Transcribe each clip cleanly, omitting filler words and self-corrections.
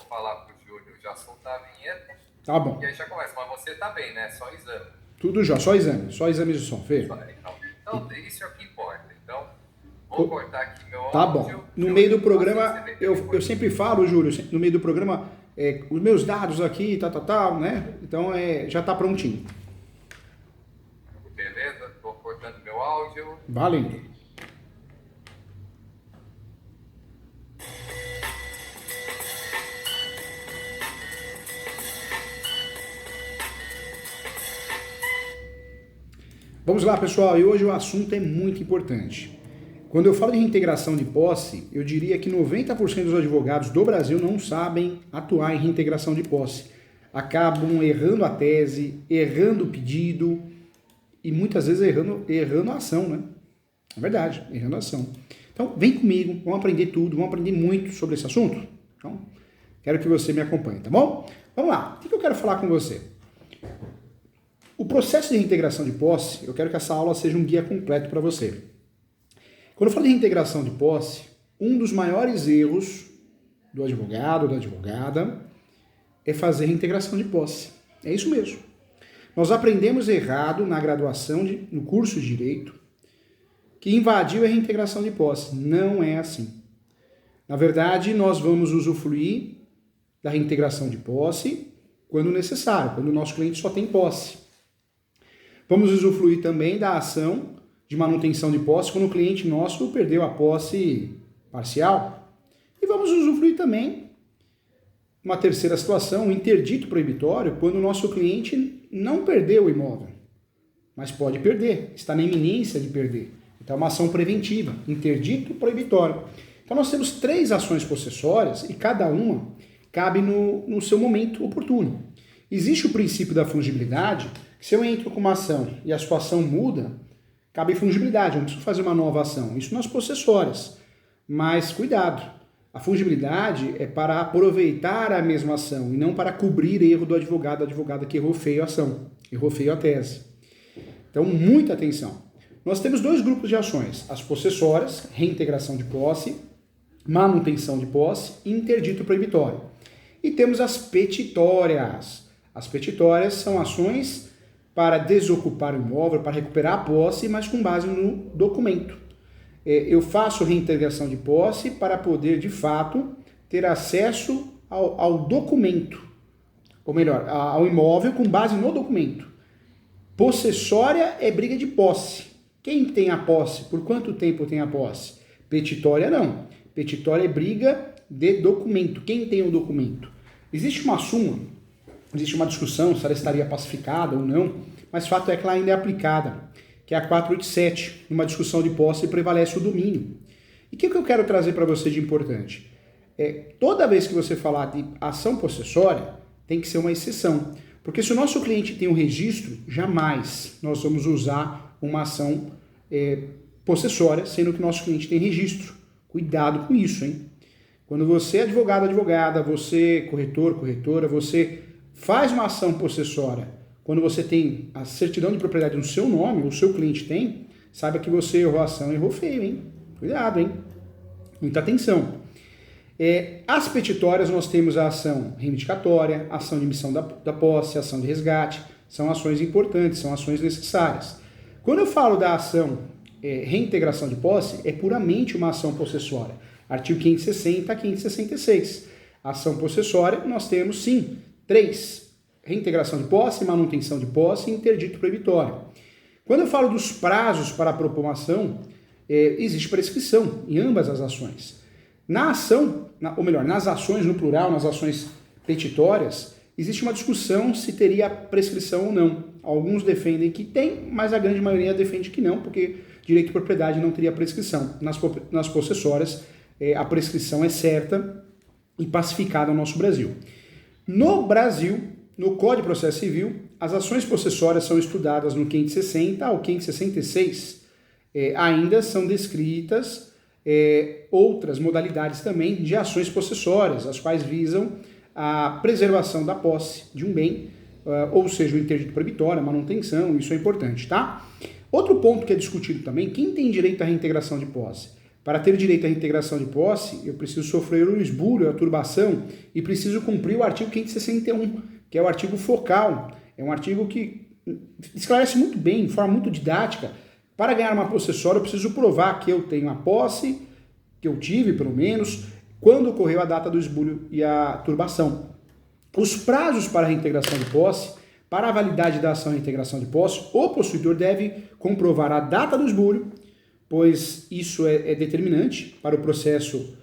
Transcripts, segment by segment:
falar pro Júlio já soltar a vinheta. Tá bom. E aí já começa. Mas você tá bem, né? Só exame. Tudo já, só exames de som, Fê. Então, isso é o que importa. Então, vou cortar aqui meu Tá áudio. bom. No meio do programa, eu sempre falo, Júlio, no meio do programa, os meus dados aqui, tal, né? Então, já tá prontinho. Beleza? Tô cortando meu áudio. Valendo. Vamos lá, pessoal, e hoje o assunto é muito importante. Quando eu falo de reintegração de posse, eu diria que 90% dos advogados do Brasil não sabem atuar em reintegração de posse. Acabam errando a tese, errando o pedido e muitas vezes errando a ação, né? É verdade, errando a ação. Então, vem comigo, vamos aprender tudo, vamos aprender muito sobre esse assunto. Então, quero que você me acompanhe, tá bom? Vamos lá, o que eu quero falar com você? O processo de reintegração de posse, eu quero que essa aula seja um guia completo para você. Quando eu falo de reintegração de posse, um dos maiores erros do advogado ou da advogada é fazer reintegração de posse. É isso mesmo. Nós aprendemos errado na graduação, no curso de Direito, que invadiu a reintegração de posse. Não é assim. Na verdade, nós vamos usufruir da reintegração de posse quando necessário, quando o nosso cliente só tem posse. Vamos usufruir também da ação de manutenção de posse quando o cliente nosso perdeu a posse parcial. E vamos usufruir também uma terceira situação, o interdito proibitório, quando o nosso cliente não perdeu o imóvel, mas pode perder, está na iminência de perder. Então é uma ação preventiva, interdito proibitório. Então nós temos 3 ações possessórias e cada uma cabe no seu momento oportuno. Existe o princípio da fungibilidade, que se eu entro com uma ação e a situação muda, cabe fungibilidade, eu não preciso fazer uma nova ação. Isso nas possessórias. Mas cuidado, a fungibilidade é para aproveitar a mesma ação e não para cobrir erro do advogado, da advogada que errou feio a ação, errou feio a tese. Então, muita atenção. Nós temos 2 grupos de ações, as possessórias, reintegração de posse, manutenção de posse e interdito proibitório. E temos as petitórias. As petitórias são ações para desocupar o imóvel, para recuperar a posse, mas com base no documento. Eu faço reintegração de posse para poder, de fato, ter acesso ao documento, ou melhor, ao imóvel com base no documento. Possessória é briga de posse. Quem tem a posse? Por quanto tempo tem a posse? Petitória não. Petitória é briga de documento. Quem tem o documento? Existe uma súmula, existe uma discussão se ela estaria pacificada ou não, mas o fato é que ela ainda é aplicada, que é a 487. Numa discussão de posse prevalece o domínio. E o que eu quero trazer para você de importante? Toda vez que você falar de ação possessória, tem que ser uma exceção. Porque se o nosso cliente tem um registro, jamais nós vamos usar uma ação possessória, sendo que o nosso cliente tem registro. Cuidado com isso, hein? Quando você é advogado, advogada, você corretor, corretora, você faz uma ação possessória, quando você tem a certidão de propriedade no seu nome, o seu cliente tem, saiba que você errou a ação, errou feio, hein? Cuidado, hein? Muita atenção. As petitórias, nós temos a ação reivindicatória, ação de emissão da posse, ação de resgate, são ações importantes, são ações necessárias. Quando eu falo da ação reintegração de posse, é puramente uma ação possessória. Artigo 560 a 566. Ação possessória, nós temos, sim, 3. Reintegração de posse, manutenção de posse e interdito proibitório. Quando eu falo dos prazos para propor uma ação, existe prescrição em ambas as ações. Na ação, ou melhor, nas ações no plural, nas ações petitórias, existe uma discussão se teria prescrição ou não. Alguns defendem que tem, mas a grande maioria defende que não, porque direito de propriedade não teria prescrição. Nas possessórias, a prescrição é certa e pacificada no nosso Brasil. No Brasil, no Código de Processo Civil, as ações possessórias são estudadas no 560 ao 566. Ainda são descritas outras modalidades também de ações possessórias, as quais visam a preservação da posse de um bem, ou seja, o interdito proibitório, a manutenção, isso é importante, tá? Outro ponto que é discutido também, quem tem direito à reintegração de posse? Para ter direito à reintegração de posse, eu preciso sofrer o esbulho, a turbação, e preciso cumprir o artigo 561, que é o artigo focal. É um artigo que esclarece muito bem, de forma muito didática. Para ganhar uma possessória, eu preciso provar que eu tenho a posse, que eu tive, pelo menos, quando ocorreu a data do esbulho e a turbação. Os prazos para a reintegração de posse, para a validade da ação de reintegração de posse, o possuidor deve comprovar a data do esbulho, pois isso é determinante para o processo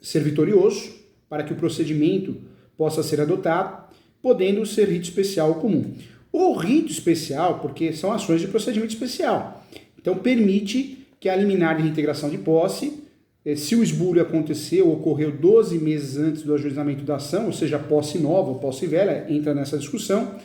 ser vitorioso, para que o procedimento possa ser adotado, podendo ser rito especial ou comum. O rito especial, porque são ações de procedimento especial, então permite que a liminar de reintegração de posse, se o esbulho aconteceu ou ocorreu 12 meses antes do ajuizamento da ação, ou seja, posse nova ou posse velha, entra nessa discussão,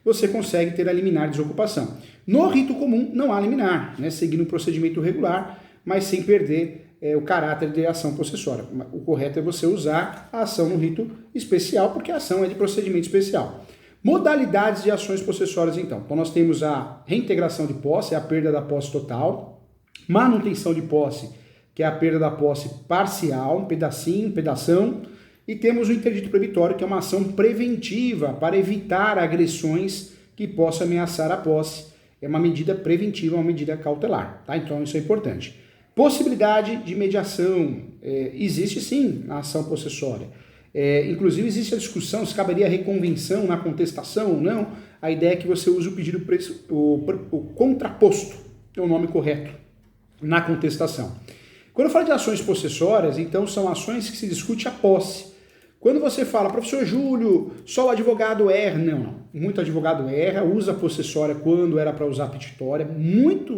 você consegue ter a liminar de desocupação. No rito comum não há liminar, né, seguindo o procedimento regular, mas sem perder o caráter de ação possessória. O correto é você usar a ação no rito especial, porque a ação é de procedimento especial. Modalidades de ações possessórias, então. Então nós temos a reintegração de posse, a perda da posse total, manutenção de posse, que é a perda da posse parcial, um pedacinho, um pedação, e temos o interdito proibitório, que é uma ação preventiva para evitar agressões que possam ameaçar a posse. É uma medida preventiva, uma medida cautelar, tá? Então isso é importante. Possibilidade de mediação, existe sim na ação possessória. Inclusive existe a discussão se caberia reconvenção na contestação ou não. A ideia é que você use o pedido, o contraposto, é o nome correto, na contestação. Quando eu falo de ações possessórias, então são ações que se discute a posse. Quando você fala, professor Júlio, só o advogado erra. Não. Muito advogado erra, usa possessória quando era para usar petitória. Muito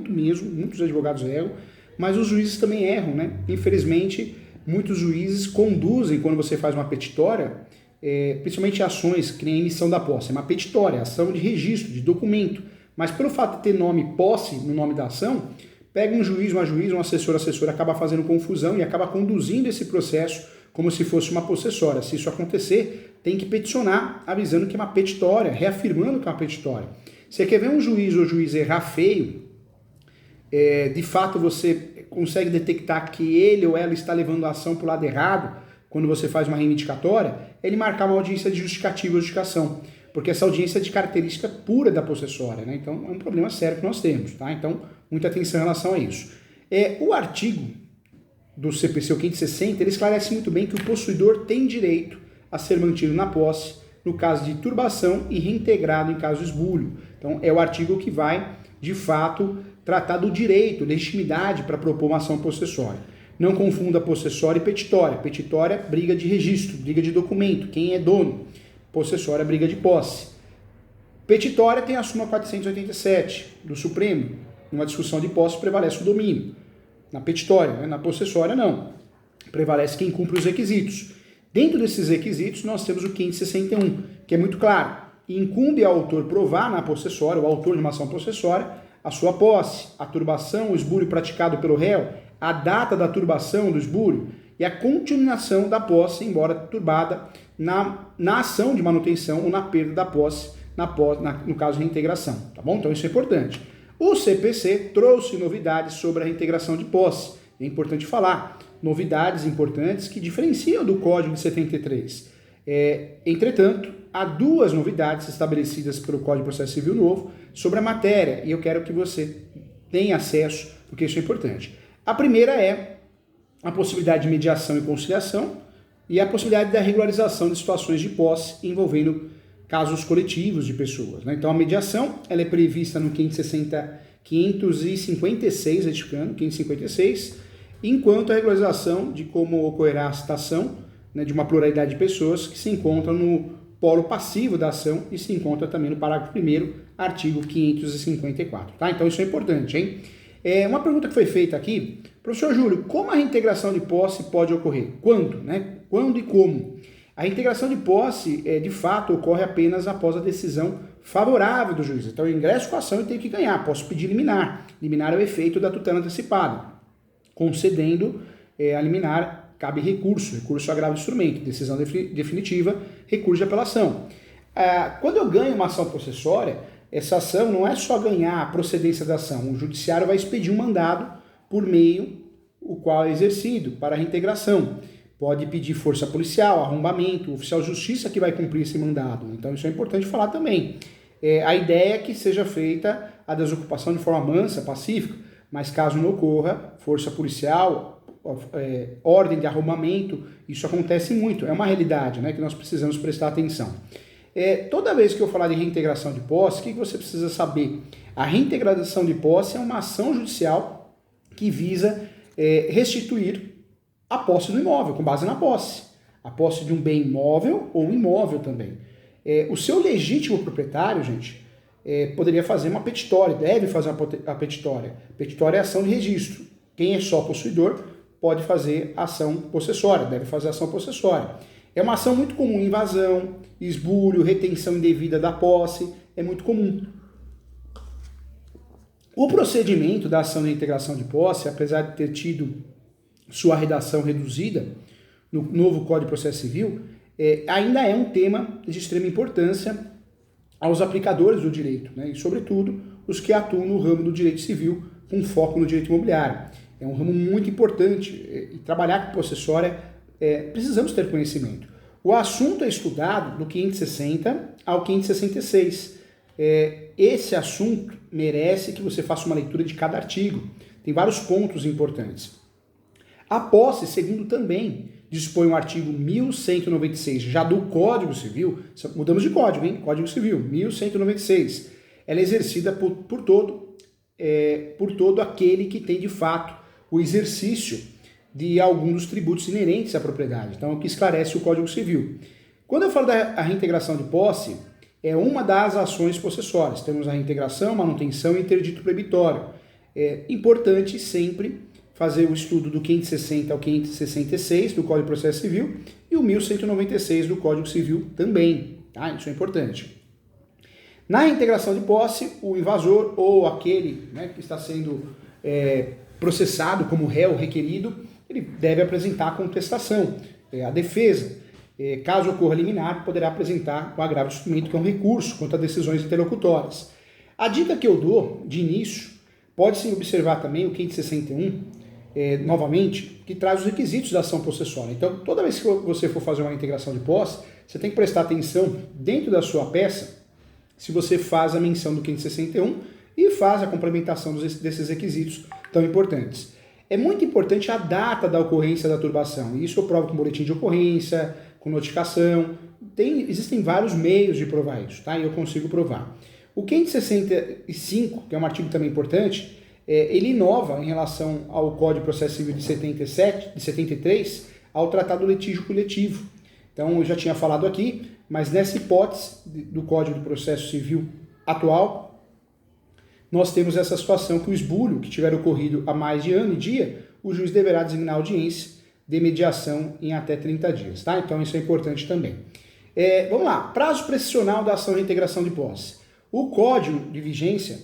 mesmo, muitos advogados erram, mas os juízes também erram, né? Infelizmente, muitos juízes conduzem, quando você faz uma petitória, principalmente ações que nem a emissão da posse. É uma petitória, ação de registro, de documento. Mas pelo fato de ter nome posse no nome da ação, pega um juiz, uma juíza, um assessor, acaba fazendo confusão e acaba conduzindo esse processo como se fosse uma possessória. Se isso acontecer, tem que peticionar, avisando que é uma petitória, reafirmando que é uma petitória. Você quer ver um juiz ou juiz errar feio, de fato você consegue detectar que ele ou ela está levando a ação para o lado errado, quando você faz uma reivindicatória, ele marcar uma audiência de justificativa ou justificação, porque essa audiência é de característica pura da possessória, né? Então é um problema sério que nós temos, tá? Então, muita atenção em relação a isso. O artigo do CPC 560, ele esclarece muito bem que o possuidor tem direito a ser mantido na posse no caso de turbação e reintegrado em caso de esbulho. Então, é o artigo que vai, de fato, tratar do direito, legitimidade para propor uma ação possessória. Não confunda possessória e petitória. Petitória, briga de registro, briga de documento, quem é dono. Possessória, briga de posse. Petitória tem a súmula 487 do Supremo. Numa discussão de posse prevalece o domínio. Na petitória, né? Na possessória não. Prevalece quem cumpre os requisitos. Dentro desses requisitos nós temos o 561, que é muito claro. Incumbe ao autor provar na possessória, o autor de uma ação possessória, a sua posse, a turbação, o esbulho praticado pelo réu, a data da turbação do esbulho e a continuação da posse, embora turbada, na ação de manutenção ou na perda da posse, no caso de reintegração, tá bom? Então isso é importante. O CPC trouxe novidades sobre a reintegração de posse. É importante falar, novidades importantes que diferenciam do Código de 73. Entretanto, há duas novidades estabelecidas pelo Código de Processo Civil Novo sobre a matéria, e eu quero que você tenha acesso, porque isso é importante. A primeira é a possibilidade de mediação e conciliação e a possibilidade da regularização de situações de posse envolvendo casos coletivos de pessoas, né? Então a mediação ela é prevista no 556, retificando, 556, enquanto a regularização de como ocorrerá a citação, né, de uma pluralidade de pessoas que se encontram no polo passivo da ação e se encontra também no parágrafo 1º, artigo 554. Tá? Então isso é importante, hein? Uma pergunta que foi feita aqui, professor Júlio, como a reintegração de posse pode ocorrer? Quando, né? Quando e como? A reintegração de posse, de fato, ocorre apenas após a decisão favorável do juiz. Então, eu ingresso com a ação e tenho que ganhar. Posso pedir liminar. Liminar é o efeito da tutela antecipada. Concedendo a liminar, cabe recurso. Recurso agravo de instrumento. Decisão definitiva, recurso de apelação. Quando eu ganho uma ação possessória, essa ação não é só ganhar a procedência da ação. O judiciário vai expedir um mandado por meio o qual é exercido para a reintegração. Pode pedir força policial, arrombamento, oficial de justiça que vai cumprir esse mandado. Então isso é importante falar também. A ideia é que seja feita a desocupação de forma mansa, pacífica, mas caso não ocorra, força policial, ordem de arrombamento, isso acontece muito. É uma realidade, né, que nós precisamos prestar atenção. Toda vez que eu falar de reintegração de posse, o que você precisa saber? A reintegração de posse é uma ação judicial que visa restituir a posse do imóvel, com base na posse. A posse de um bem imóvel ou imóvel também. O seu legítimo proprietário, gente, poderia fazer uma petitória, deve fazer a petitória. Petitória é ação de registro. Quem é só possuidor pode fazer ação possessória, deve fazer ação possessória. É uma ação muito comum, invasão, esbulho, retenção indevida da posse, é muito comum. O procedimento da ação de integração de posse, apesar de ter tido sua redação reduzida no novo Código de Processo Civil, ainda é um tema de extrema importância aos aplicadores do direito, né? E sobretudo os que atuam no ramo do direito civil com foco no direito imobiliário. É um ramo muito importante e trabalhar com possessória precisamos ter conhecimento. O assunto é estudado do 560 ao 566. Esse assunto merece que você faça uma leitura de cada artigo. Tem vários pontos importantes. A posse, segundo também dispõe o artigo 1196, já do Código Civil, mudamos de código, hein? Código Civil, 1196. Ela é exercida por todo aquele que tem de fato o exercício de algum dos tributos inerentes à propriedade. Então, é o que esclarece o Código Civil. Quando eu falo da reintegração de posse, é uma das ações possessórias. Temos a reintegração, manutenção e interdito proibitório. É importante sempre fazer o estudo do 560 ao 566 do Código de Processo Civil e o 1196 do Código Civil também. Tá? Isso é importante. Na reintegração de posse, o invasor ou aquele, né, que está sendo processado como réu requerido, ele deve apresentar a contestação, a defesa. Caso ocorra liminar, poderá apresentar o agravo de instrumento, que é um recurso contra decisões interlocutórias. A dica que eu dou de início, pode-se observar também o 561, novamente, que traz os requisitos da ação possessória. Então, toda vez que você for fazer uma integração de posse, você tem que prestar atenção dentro da sua peça, se você faz a menção do 561 e faz a complementação desses requisitos tão importantes. É muito importante a data da ocorrência da turbação. Isso eu provo com boletim de ocorrência, com notificação. Existem vários meios de provar isso, tá? E eu consigo provar. O 565, que é um artigo também importante, ele inova em relação ao Código de Processo Civil de 73, ao Tratado do Litígio Coletivo. Então, eu já tinha falado aqui, mas nessa hipótese do Código de Processo Civil atual, nós temos essa situação que o esbulho que tiver ocorrido há mais de ano e dia, o juiz deverá designar audiência de mediação em até 30 dias, tá? Então, isso é importante também. Vamos lá, prazo prescricional da ação de reintegração de posse. O Código de vigência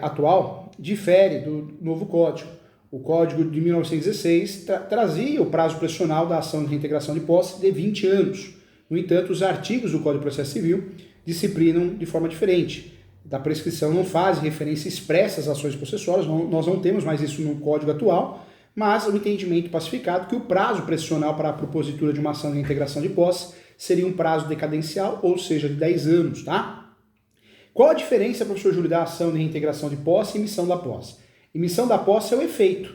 atual difere do novo Código. O Código de 1916 trazia o prazo prescricional da ação de reintegração de posse de 20 anos. No entanto, os artigos do Código de Processo Civil disciplinam de forma diferente. Da prescrição não faz referência expressa às ações possessórias, nós não temos mais isso no Código atual, mas o entendimento pacificado que o prazo prescricional para a propositura de uma ação de reintegração de posse seria um prazo decadencial, ou seja, de 10 anos, tá? Qual a diferença, professor Júlio, da ação de reintegração de posse e emissão da posse? Emissão da posse é o efeito.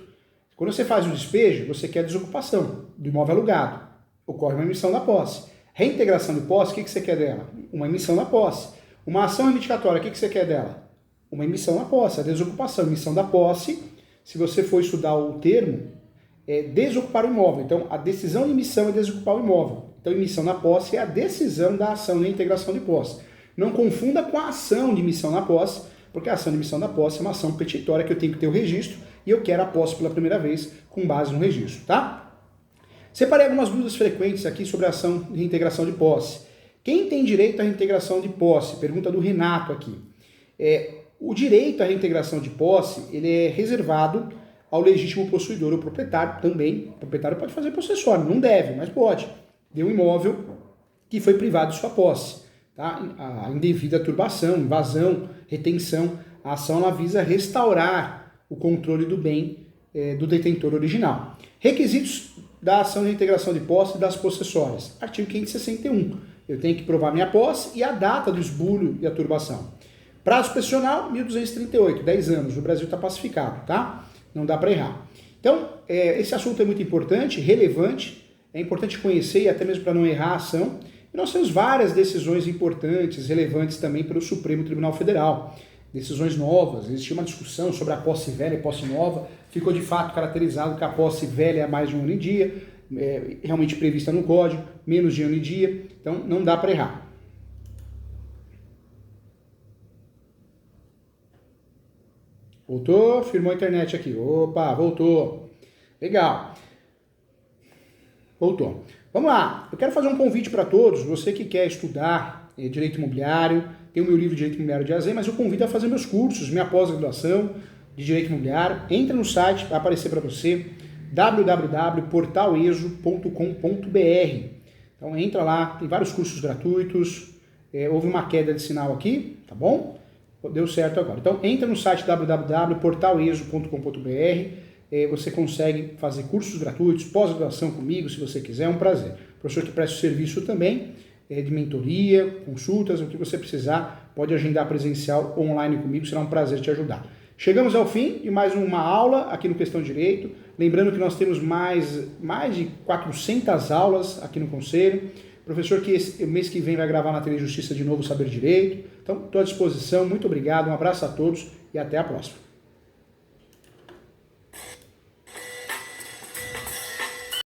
Quando você faz o despejo, você quer a desocupação do imóvel alugado. Ocorre uma emissão da posse. Reintegração de posse, o que você quer dela? Uma emissão da posse. Uma ação reivindicatória, o que você quer dela? Uma emissão da posse, a desocupação. Emissão da posse, se você for estudar o termo, é desocupar o imóvel. Então, a decisão de emissão é desocupar o imóvel. Então, emissão da posse é a decisão da ação de reintegração de posse. Não confunda com a ação de emissão na posse, porque a ação de emissão da posse é uma ação petitória que eu tenho que ter o registro e eu quero a posse pela primeira vez com base no registro, tá? Separei algumas dúvidas frequentes aqui sobre a ação de reintegração de posse. Quem tem direito à reintegração de posse? Pergunta do Renato aqui. O direito à reintegração de posse, ele é reservado ao legítimo possuidor ou proprietário também. O proprietário pode fazer possessório, não deve, mas pode. De um imóvel que foi privado de sua posse. Tá? A indevida turbação, invasão, retenção, a ação ela visa restaurar o controle do bem do detentor original. Requisitos da ação de integração de posse das possessórias. Artigo 561. Eu tenho que provar minha posse e a data do esbulho e a turbação. Prazo pressional, 1238, 10 anos. O Brasil está pacificado, tá? Não dá para errar. Então, esse assunto é muito importante, relevante, é importante conhecer e até mesmo para não errar a ação. E nós temos várias decisões importantes, relevantes também pelo Supremo Tribunal Federal. Decisões novas, existia uma discussão sobre a posse velha e posse nova, ficou de fato caracterizado que a posse velha é mais de um ano em dia, realmente prevista no Código, menos de ano em dia, então não dá para errar. Voltou? Firmou a internet aqui. Opa, voltou. Legal. Voltou. Vamos lá. Eu quero fazer um convite para todos, você que quer estudar Direito Imobiliário, tem o meu livro Direito Imobiliário de AZ, mas eu convido a fazer meus cursos, minha pós-graduação de Direito Imobiliário. Entra no site, vai aparecer para você, www.portaleso.com.br. Então entra lá, tem vários cursos gratuitos, houve uma queda de sinal aqui, tá bom? Deu certo agora. Então entra no site www.portaleso.com.br, você consegue fazer cursos gratuitos, pós-graduação comigo, se você quiser, é um prazer. Professor que presta o serviço também, de mentoria, consultas, o que você precisar, pode agendar presencial ou online comigo, será um prazer te ajudar. Chegamos ao fim de mais uma aula aqui no Questão Direito, lembrando que nós temos mais de 400 aulas aqui no Conselho, professor que mês que vem vai gravar na TV Justiça de novo Saber Direito, então estou à disposição, muito obrigado, um abraço a todos e até a próxima.